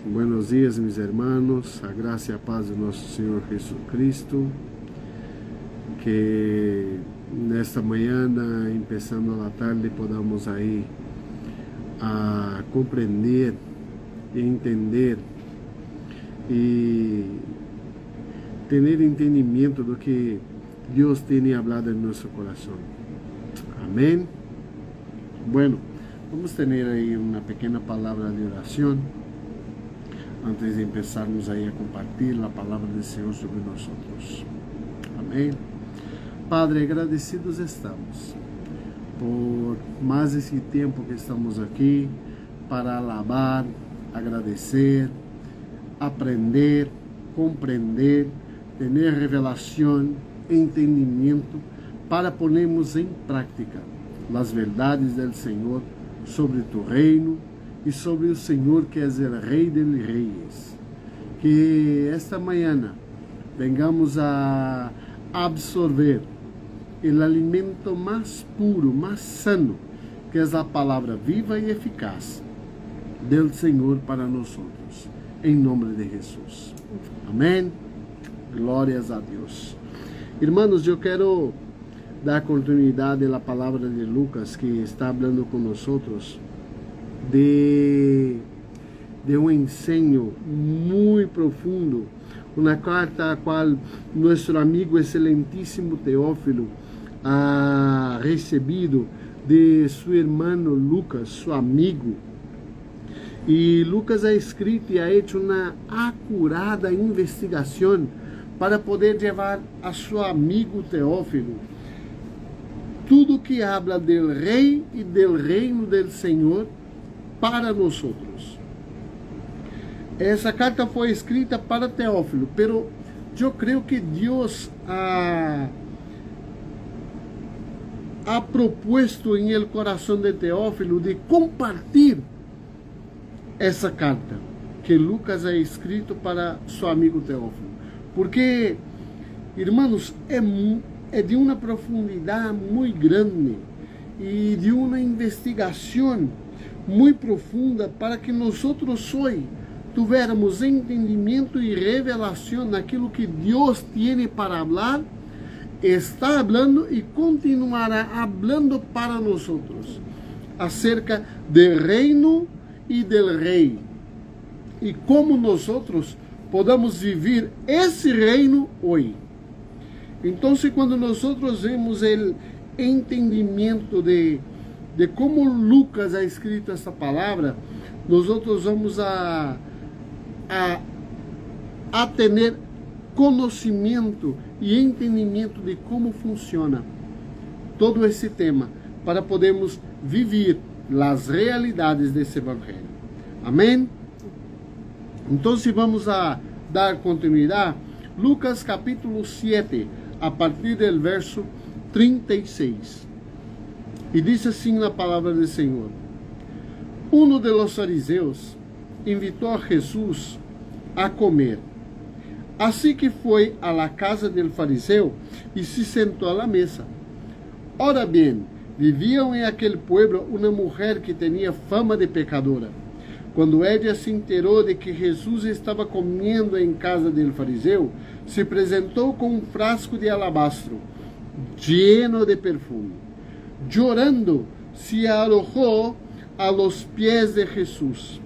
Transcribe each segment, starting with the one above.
Buenos dias, mis hermanos, a graça e a paz do nosso Senhor Jesus Cristo. Que nesta manhã, começando a tarde, podamos aí a compreender e entender e ter entendimento do que Deus tem falado em nosso coração. Amém? Bueno, vamos ter aí uma pequena palavra de oração antes de começarmos aí a compartilhar a palavra do Senhor sobre nós. Amém? Padre, agradecidos estamos por mais esse tempo que estamos aqui para alabar, agradecer, aprender, compreender, ter revelação, entendimento, para ponermos em prática as verdades do Senhor sobre tu reino e sobre o Senhor que é o Rei dos Reis. Que esta manhã vengamos a absorver o alimento mais puro, mais sano, que é a palavra viva e eficaz do Senhor para nós, em nome de Jesus. Amém? Glórias a Deus. Irmãos, eu quero dar continuidade à palavra de Lucas, que está falando com nós de um ensino muito profundo, uma carta a qual nosso amigo excelentíssimo Teófilo ha recebido de seu irmão Lucas, seu amigo. E Lucas ha escrito e ha hecho uma acurada investigação para poder levar a seu amigo Teófilo tudo que habla do rei e do reino do Senhor para nós. Essa carta foi escrita para Teófilo, pero eu creio que Deus ha proposto em el coração de Teófilo de compartilhar essa carta que Lucas ha escrito para seu amigo Teófilo, porque, irmãos, é de uma profundidade muito grande e de uma investigação muito profunda para que nós hoje tivéssemos entendimento e revelação naquilo que Deus tem para falar, está falando e continuará falando para nós acerca do reino e do rei, e como nós podemos viver esse reino hoje. Então, quando nós vemos o entendimento de como Lucas ha escrito essa palavra, nós vamos a ter conhecimento e entendimento de como funciona todo esse tema, para podermos viver as realidades desse evangelho. Amém? Então, vamos a dar continuidade. Lucas capítulo 7, a partir do verso 36. E diz assim na palavra do Senhor: Um de los fariseus invitou a Jesus a comer. Assim que foi a la casa del fariseu e se sentou à la mesa. Ora bem, vivia em aquele pueblo uma mulher que tinha fama de pecadora. Quando ela se enterou de que Jesus estava comendo em casa del fariseu, se apresentou com um frasco de alabastro, lleno de perfume. Llorando, se arrojou a los pies de Jesus,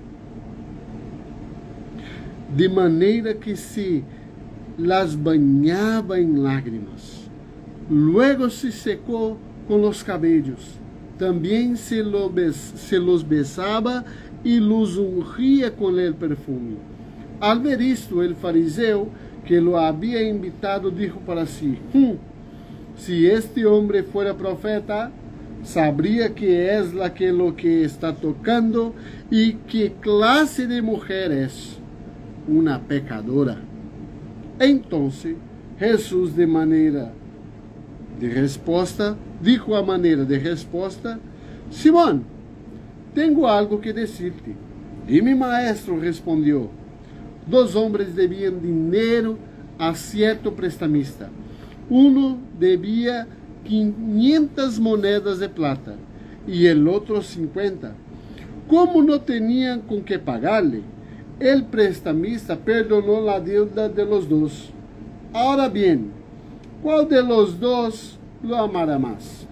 de maneira que se las bañaba en lágrimas. Luego se secó con los cabellos. También se los besaba y los ungía con el perfume. Al ver esto, el fariseo que lo había invitado dijo para sí: si este hombre fuera profeta, sabría que es la que lo que está tocando y qué clase de mujer es, una pecadora. Entonces Jesús de maneira de resposta dijo a maneira de resposta: Simón, tenho algo que decirte. Dime, maestro, respondió. Dos hombres debían dinero a cierto prestamista. Uno debía 500 monedas de plata y el otro 50. Como no tenían con qué pagarle, el prestamista perdonó la deuda de los dos. Ahora bien, ¿cuál de los dos lo amará más?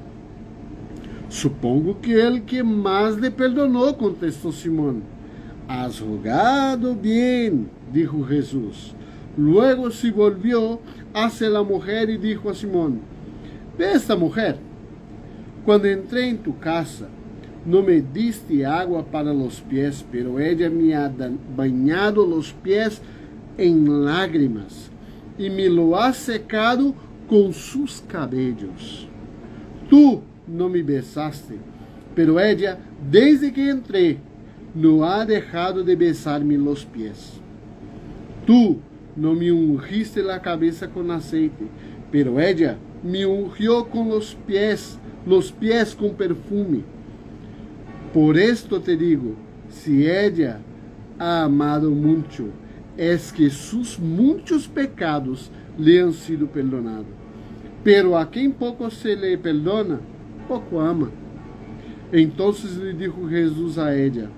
Supongo que el que más le perdonó, contestó Simón. Has jugado bien, dijo Jesús. Luego se volvió hacia la mujer y dijo a Simón, ve esta mujer. Cuando entré en tu casa, no me diste agua para los pies, pero ella me ha bañado los pies en lágrimas y me lo ha secado con sus cabellos. Tú no me besaste, pero ella, desde que entré, no ha dejado de besarme los pies. Tú no me ungiste la cabeza con aceite, pero ella me ungió con los pies con perfume. Por esto te digo, si ella ha amado mucho, es que sus muchos pecados le han sido perdonados. Pero a quien poco se le perdona, poco ama. Entonces le dijo Jesús a ella,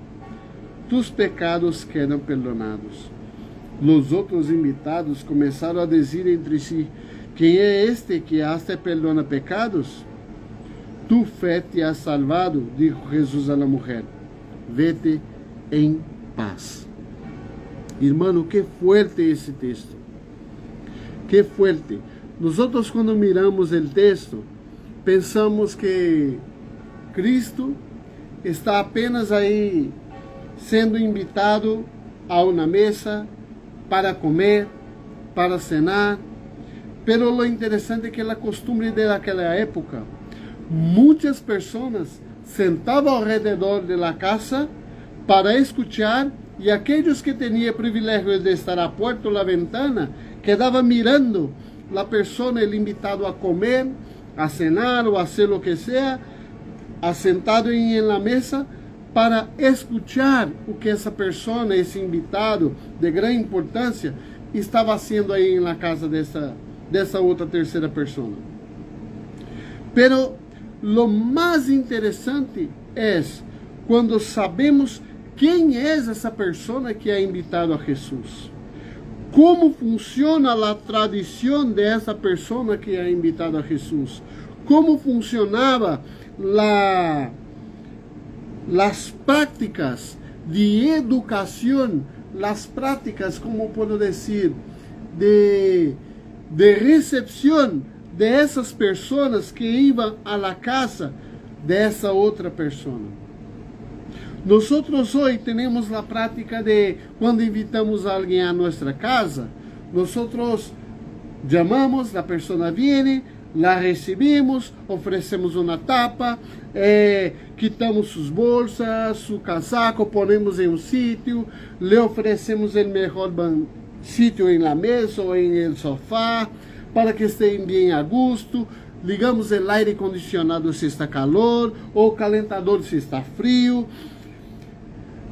tus pecados quedan perdonados. Los otros invitados comenzaron a decir entre sí, ¿quién es este que hasta perdona pecados? Tu fe te ha salvado, dijo Jesús a la mujer. Vete en paz. Hermano, qué fuerte ese texto. Qué fuerte. Nosotros cuando miramos el texto, pensamos que Cristo está apenas ahí sendo invitado a una mesa para comer, para cenar. Pero lo interesante es que la costumbre de aquella época, muchas personas sentaban alrededor de la casa para escuchar, y aquellos que tenían privilegio de estar a puerta o la ventana quedaban mirando la persona, el invitado a comer, a cenar o a hacer lo que sea, asentado en la mesa para escuchar o que essa persona, esse invitado de grande importância, estava haciendo aí na casa dessa outra terceira pessoa. Pero lo mais interessante é quando sabemos quem é essa pessoa que é invitado a Jesus. Como funciona a tradição dessa pessoa que é invitado a Jesus. Como funcionava las prácticas de educación, las prácticas, como puedo decir, de recepción de esas personas que iban a la casa de esa otra persona. Nosotros hoy tenemos la práctica de cuando invitamos a alguien a nuestra casa, nosotros llamamos, la persona viene, la recibimos, ofrecemos una tapa, quitamos sus bolsas, su casaco, ponemos en un sitio, le ofrecemos el mejor sitio en la mesa o en el sofá, para que estén bien a gusto, ligamos el aire acondicionado si está calor, o calentador si está frío.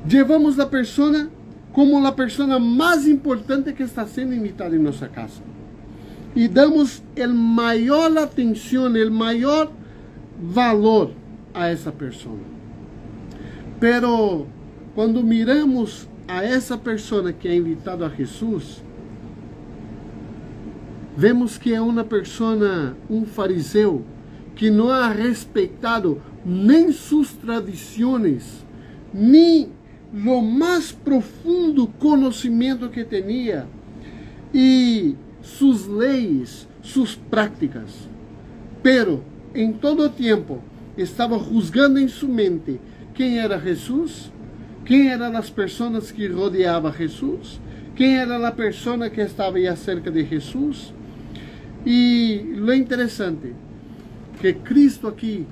Llevamos la persona como la persona más importante que está siendo invitada en nuestra casa. Y damos el mayor atención, el mayor valor a esa persona. Pero cuando miramos a esa persona que ha invitado a Jesús, vemos que é uma persona, um fariseu, que não ha respeitado nem suas tradições, nem lo mais profundo conhecimento que tinha, e suas leis, suas práticas. Pero, em todo tempo, estava juzgando em sua mente quem era Jesus, quem eram as pessoas que rodeavam Jesus, quem era a pessoa que estava aí acerca de Jesus. E lo interessante que Cristo aqui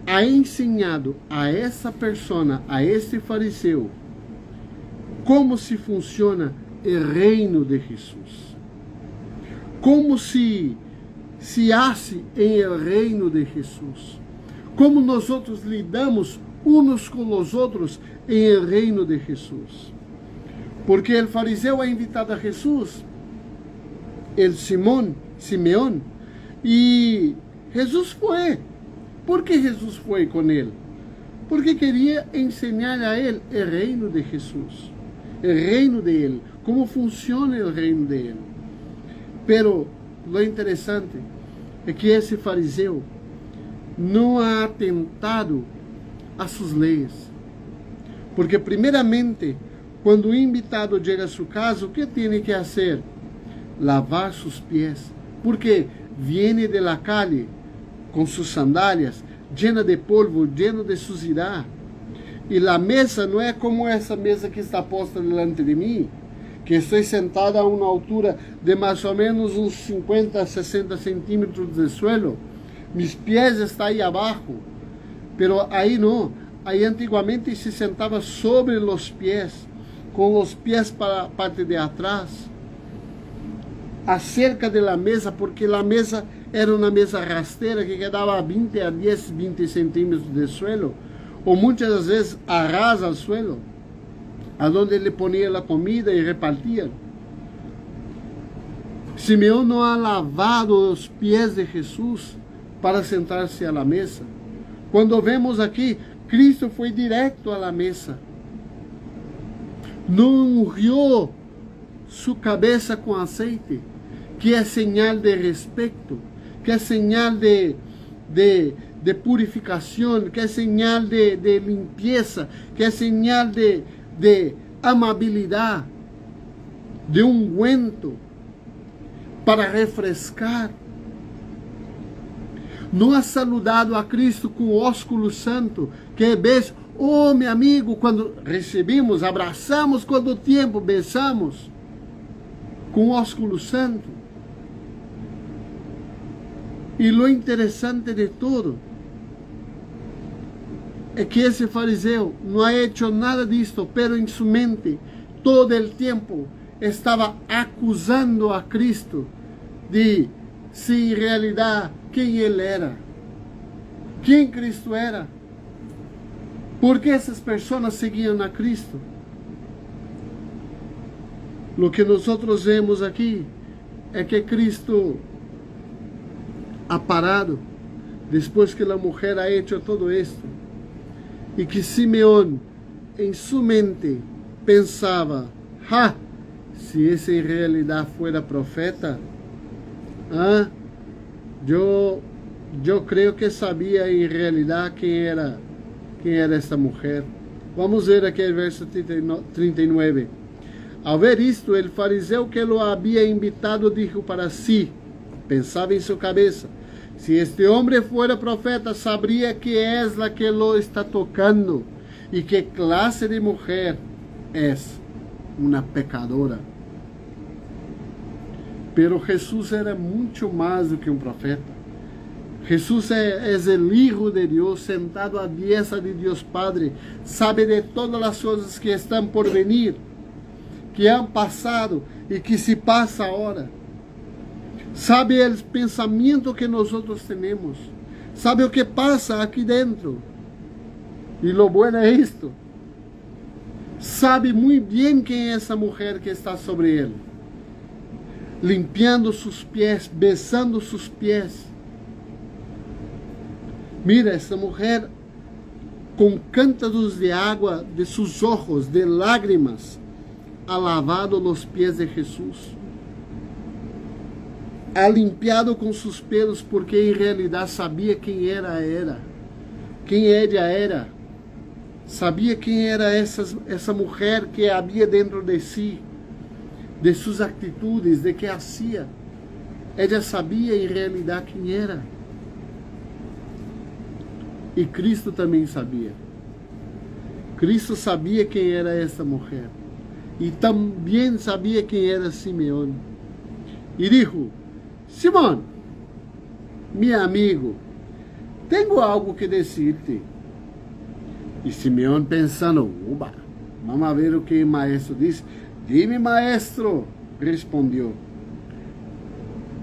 ha ensinado a essa pessoa, a este fariseu, como se funciona o reino de Jesus. Como se hace em el reino de Jesus. Como nós outros lidamos uns com os outros em el reino de Jesus. Porque o fariseu é invitado a Jesus, el Simeão, e Jesus foi. Por que Jesus foi com ele? Porque queria ensinar a ele o reino de Jesus. o reino de Ele, como funciona o reino de Ele. Pero lo interessante é que esse fariseu não ha atentado a suas leis. Porque, primeiramente, quando o invitado chega a sua casa, o que tem que fazer? Lavar seus pés. Porque viene de la calle com suas sandálias, llena de polvo, llena de suciedade. E a mesa não é como essa mesa que está posta delante de mim, que estou sentada a uma altura de mais ou menos uns 50, 60 centímetros de suelo. Mis pés estão aí abaixo. Pero aí não. Aí antigamente se sentava sobre os pés, com os pés para a parte de atrás, acerca da mesa, porque a mesa era uma mesa rasteira que quedava a 20 a 10, 20 centímetros de suelo, ou muitas vezes a ras ao suelo, aonde ele ponia a comida e repartia. Simeão não ha lavado os pés de Jesus para sentar-se à mesa. Quando vemos aqui, Cristo foi direto à mesa. Não ungiu sua cabeça com aceite, que é señal de respeito, que é señal de purificação, que é señal de limpieza, que é señal de amabilidade, de ungüento para refrescar. Não ha saludado a Cristo com o ósculo santo, que é beijo. Oh, meu amigo, quando recebemos, abraçamos quando o tempo, beijamos com o ósculo santo. E o interessante de tudo é que esse fariseu não ha hecho nada disto, pero em sua mente, todo o tempo, estava acusando a Cristo de, se em realidade, quem ele era, quem Cristo era, porque essas pessoas seguiam a Cristo. O que nós vemos aqui é que Cristo ha parado depois que a mulher ha hecho todo isto, e que Simeão em sua mente pensava: se esse em realidade fuera profeta, eu creio que sabia em realidade quem era esta mulher. Vamos ver aqui o verso 39. Ao ver isto, o fariseu que lo havia invitado dijo para si, pensava em sua cabeça: se este homem fuera profeta, sabria que é a que lo está tocando e que classe de mulher é, uma pecadora. Pero Jesus era muito mais do que um profeta. Jesus é o Hijo de Deus, sentado à diestra de Deus Padre, sabe de todas as coisas que estão por venir, que han passado e que se passa agora. Sabe o pensamento que nós temos, sabe o que passa aqui dentro. E lo bueno é isto: sabe muito bem quem é essa mulher que está sobre ele, limpiando seus pés, besando seus pés. Mira, essa mulher com cântaros de água de seus olhos, de lágrimas, ha lavado os pés de Jesus. Ha limpiado com seus pelos, porque em realidade sabia quem era. Quem ela era. Sabia quem era essa mulher que havia dentro de si, de suas atitudes, de que hacía. Ela sabia em realidade quem era. E Cristo também sabia. Cristo sabia quem era essa mulher. E também sabia quem era Simeão. E disse: Simão, meu amigo, tenho algo que dizer-te. E Simeão pensando: uba, vamos ver o que o maestro disse. Dime, maestro, respondeu.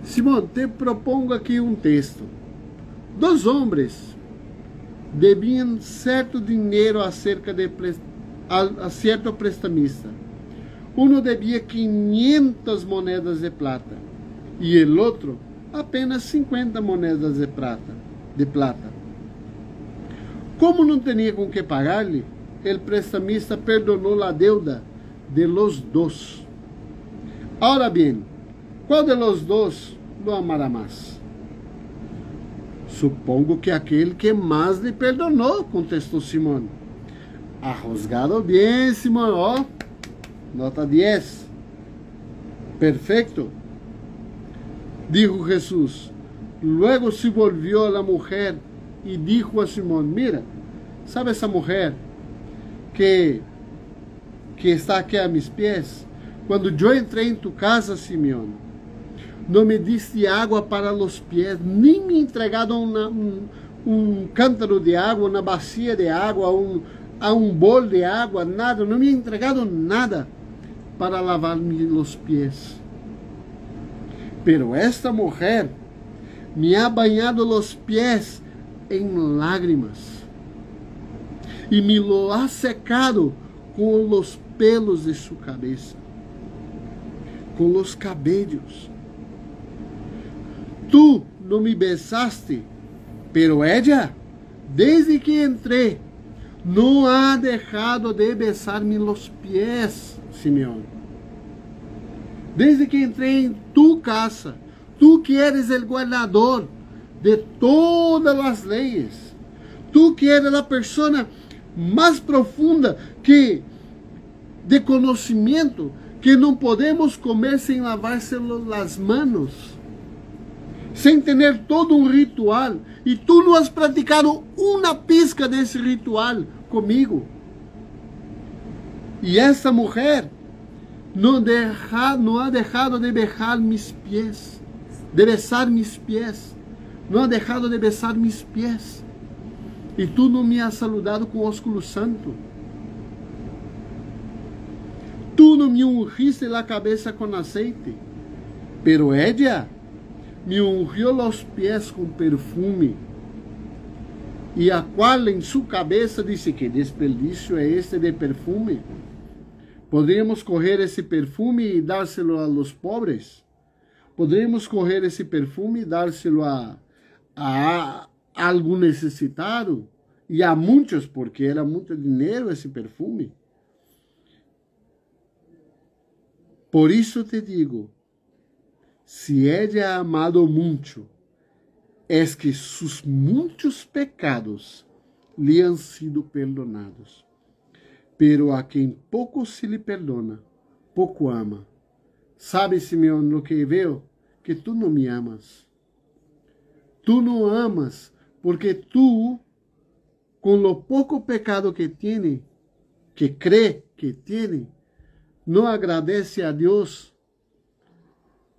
Simão, te propongo aqui um texto. 2 homens deviam certo dinheiro a certo prestamista. Um devia 500 moedas de plata e o outro apenas 50 moedas de plata. Como não tinha com que pagar-lhe, o prestamista perdonou a deuda de los dos. Ahora bien, ¿cuál de los dos lo amará más? Supongo que aquel que más le perdonó, contestó Simón. Ha juzgado bien, Simón. Oh, nota 10. Perfecto. Dijo Jesús. Luego se volvió a la mujer y dijo a Simón, mira, ¿sabe esa mujer que está aquí a mis pies? Cuando yo entré en tu casa, Simeón, no me diste agua para los pies, ni me entregado un cántaro de agua, una bacia de agua, un bol de agua, nada. No me ha entregado nada para lavarme los pies. Pero esta mujer me ha bañado los pies en lágrimas y me lo ha secado con los pelos de su cabeza, con los cabellos. Tú no me besaste, pero ella, desde que entré, no ha dejado de besarme los pies, Simeón. Desde que entré en tu casa, tú que eres el guardador de todas las leyes, tú que eres la persona más profunda de conocimiento, que no podemos comer sin lavarse las manos, sem tener todo um ritual, e tu não has praticado uma pizca desse ritual comigo. E essa mulher não ha dejado de besar mis pies, não ha dejado de besar mis pies, e tu não me has saludado com ósculo santo. Tu não me ungiste la cabeça com aceite, pero ella me ungió los pies com perfume, e a qual em sua cabeça disse, que desperdício é este de perfume? Poderíamos coger esse perfume e dárselo a los pobres? Poderíamos coger esse perfume e dárselo a algum necessitado? E a muitos, porque era muito dinheiro esse perfume. Por isso te digo, si ella ha amado mucho, es que sus muchos pecados le han sido perdonados. Pero a quien pouco se le perdona, pouco ama. Sabe, Simeón, lo que veo? Que tú no me amas. Tú no amas porque tú, con lo poco pecado que tiene, que cree que tiene, no agradece a Dios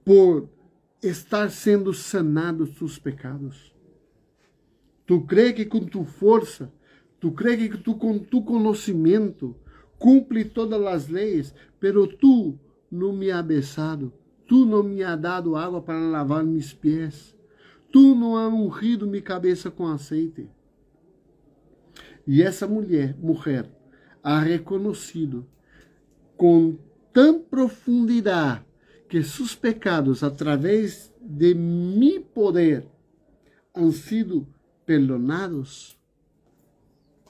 por estar sendo sanados tus pecados. Tu crê que com tu força, tu crê que tu com tu conhecimento cumpre todas as leis, pero tu não me has besado, tu não me has dado água para lavar mis pés, tu não has ungido minha cabeça com aceite. E essa mulher ha reconhecido com tão profundidade que seus pecados, através de mi poder, han sido perdonados.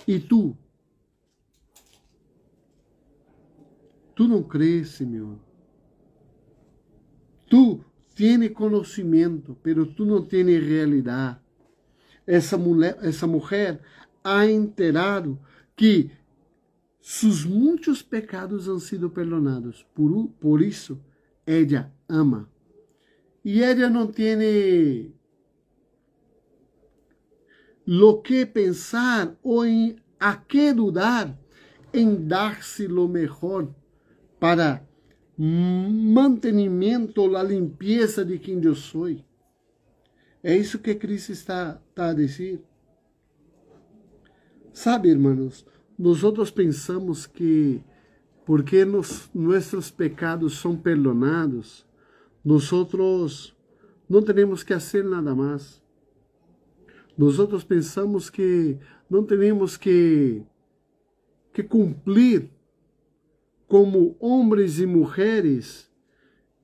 E tu não crees, Senhor. Tu tienes conhecimento, pero tu não tienes realidade. Essa mulher ha enterado que sus muitos pecados han sido perdonados. Por isso, ella ama. Y ella no tiene lo que pensar o a qué dudar en darse lo mejor para mantenimiento, la limpieza de quien yo soy. É isso que Cristo está a dizer. Sabe, hermanos, nosotros pensamos que porque nuestros pecados son perdonados, nosotros no tenemos que hacer nada más. Nosotros pensamos que no tenemos que cumplir como hombres y mujeres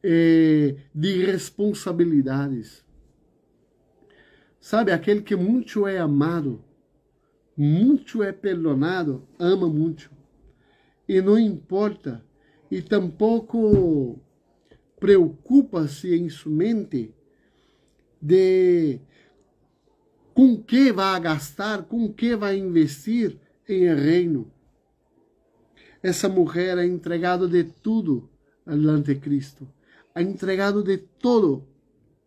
de responsabilidades. Sabe, aquele que muito é amado, muito é perdonado, ama muito. E não importa e tampouco preocupa-se em sua mente de com que vai gastar, com que vai investir em reino. Essa mulher é entregada de tudo ao anticristo, é entregado de todo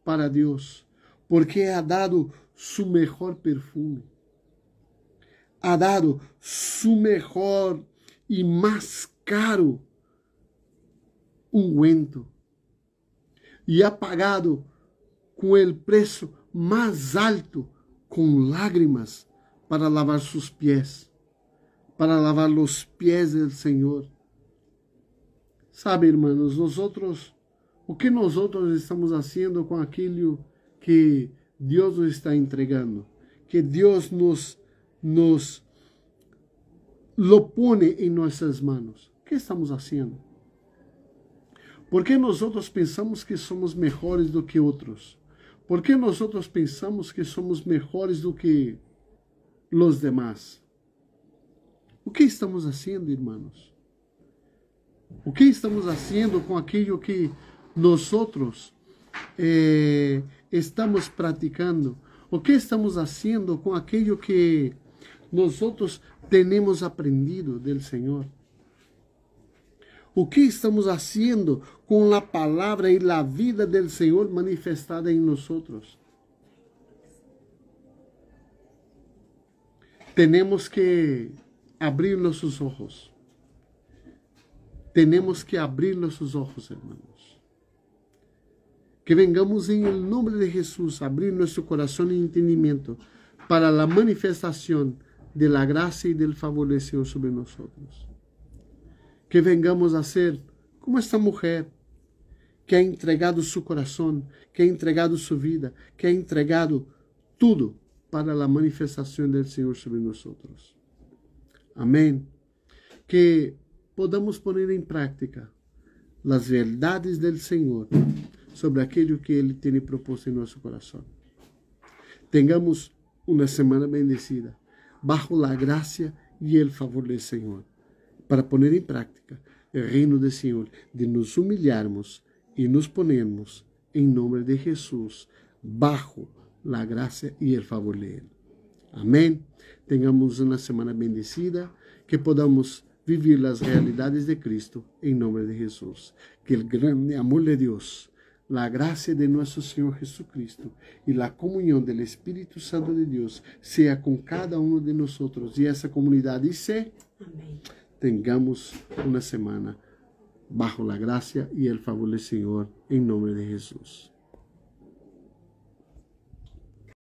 para Deus, porque ha dado su mejor perfume, ha dado su mejor e mais caro ungüento, e ha pagado com o preço mais alto, com lágrimas, para lavar seus pés, para lavar os pés do Senhor. Sabe, irmãos, o que nós estamos fazendo com aquilo que Deus nos está entregando, que Deus nos lo pone em nossas mãos? O que estamos fazendo? Porque nós pensamos que somos melhores do que outros? Porque nós pensamos que somos melhores do que os demais? O que estamos fazendo, irmãos? O que estamos fazendo com aquilo que nós estamos praticando? O que estamos fazendo com aquilo que nós temos aprendido do Senhor? O que estamos fazendo com a palavra e a vida do Senhor manifestada em nós? Temos que abrir nossos olhos. Temos que abrir nossos olhos, hermanos. Que vengamos em nome de Jesus abrir nosso coração e entendimento para a manifestação da graça e do favor do Senhor sobre nós. Que vengamos a ser como esta mulher que ha entregado seu coração, que ha entregado sua vida, que ha entregado tudo para a manifestação do Senhor sobre nós. Amém. Que podamos pôr em prática as verdades do Senhor sobre aquilo que Ele tem proposto em nosso coração. Tengamos uma semana bendecida, bajo a graça e o favor do Senhor, para pôr em prática o reino do Senhor, de nos humilharmos e nos ponermos em nome de Jesus, bajo a graça e o favor de Ele. Amém. Tengamos uma semana bendecida, que podamos viver as realidades de Cristo em nome de Jesus. Que o grande amor de Deus, a graça de nosso Senhor Jesucristo e a comunhão do Espírito Santo de Deus seja com cada um de nós e essa comunidade dice, amém. Tengamos uma semana bajo a graça e o favor do Senhor em nome de Jesus.